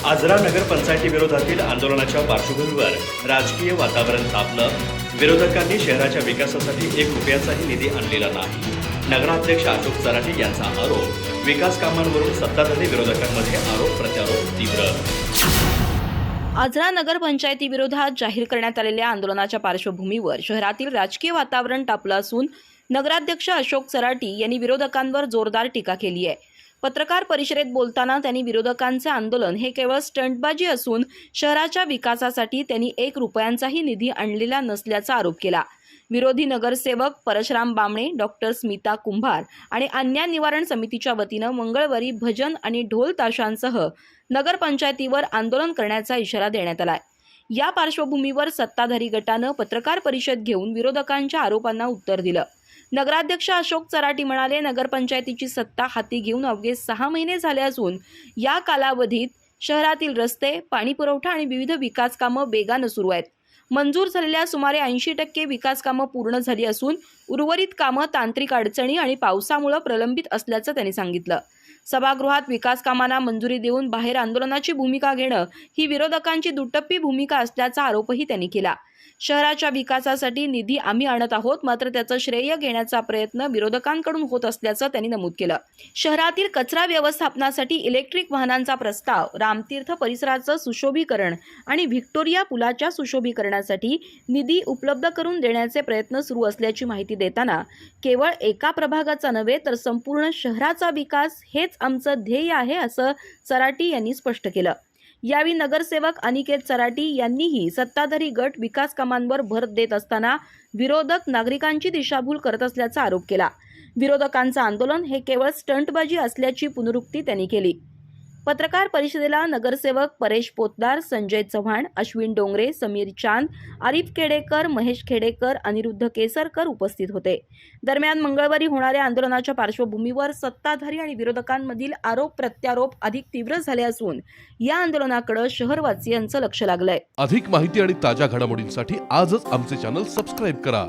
आजरा नगरपंचायती विरोधातील आंदोलनाच्या पार्श्वभूमीवर राजकीय वातावरण तापलं। विरोधकांनी शहराच्या विकासासाठी 1 रुपयाचाही निधी आणलेला नाही। नगराध्यक्ष अशोक चराटे यांचा आरोप। विकास कामांवरून सत्ताधारी विरोधकांमध्ये आरोप प्रत्यारोप तीव्र। आजरा नगरपंचायती विरोधात जाहीर करण्यात आलेल्या आंदोलनाच्या पार्श्वभूमीवर शहरातील राजकीय वातावरण तापलं असून नगराध्यक्ष अशोक चराटे यांनी विरोधकांवर जोरदार टीका केली आहे। पत्रकार परिषदेत बोलताना त्यांनी विरोधकांचे आंदोलन हे केवळ स्टंटबाजी असून शहराच्या विकासासाठी त्यांनी 1 रुपयांचाही निधी आणलेला नसल्याचा आरोप केला। विरोधी नगरसेवक परशुराम बामणे, डॉक्टर स्मिता कुंभार आणि अन्याय निवारण समितीच्या वतीनं मंगळवारी भजन आणि ढोल ताशांसह नगरपंचायतीवर आंदोलन करण्याचा इशारा देण्यात आलाय। या पार्श्वभूमीवर सत्ताधारी गटानं पत्रकार परिषद घेऊन विरोधकांच्या आरोपांना उत्तर दिलं। नगराध्यक्ष अशोक चराटे म्हणाले, नगरपंचायतीची सत्ता हाती घेऊन अवघे 6 महिने झाले असून या कालावधीत शहरातील रस्ते, पाणीपुरवठा आणि विविध विकास कामं वेगानं सुरू आहेत। मंजूर झालेल्या सुमारे 80% विकास कामं पूर्ण झाली असून उर्वरित कामं तांत्रिक अडचणी आणि पावसामुळे प्रलंबित असल्याचं त्यांनी सांगितलं। सभागृहात विकास कामांना मंजुरी देऊन बाहेर आंदोलनाची भूमिका घेणं ही विरोधकांची दुटप्पी भूमिका असल्याचा आरोपही त्यांनी केला। शहराच्या विकासासाठी निधी आम्ही आणत आहोत, मात्र त्याचं श्रेय घेण्याचा प्रयत्न विरोधकांकडून होत असल्याचं त्यांनी नमूद केलं। शहरातील कचरा व्यवस्थापनासाठी इलेक्ट्रिक वाहनांचा प्रस्ताव, रामतीर्थ परिसराचं सुशोभीकरण आणि व्हिक्टोरिया पुलाच्या सुशोभीकरणासाठी निधी उपलब्ध करून देण्याचे प्रयत्न सुरू असल्याची माहिती देताना केवळ एका प्रभागाचा नव्हे तर संपूर्ण शहराचा विकास हेच आमचं ध्येय आहे असं चराटे यांनी स्पष्ट केलं। यावेळी नगरसेवक अनिकेत चराटे यांनीही सत्ताधारी गट विकास कामांवर भर देत असताना विरोधक नागरिकांची दिशाभूल करत असल्याचा आरोप केला। विरोधकांचं आंदोलन हे केवळ स्टंटबाजी असल्याची पुनरुक्ती त्यांनी केली। पत्रकार परिषदेला नगरसेवक परेश पोतदार, संजय चव्हाण, अश्विन डोंगरे, समीर चांद, आरिफ खेडेकर, महेश खेडेकर, अनिरुद्ध केसरकर उपस्थित होते। दरम्यान मंगळवारी होणाऱ्या आंदोलनाच्या पार्श्वभूमीवर सत्ताधारी आणि विरोधकांमधील आरोप प्रत्यारोप अधिक तीव्र झाले असून या आंदोलनाकडे शहरवासियांचं लक्ष लागलंय। अधिक माहिती आणि ताज्या घडामोडींसाठी आजच आमचे चॅनल सबस्क्राइब करा।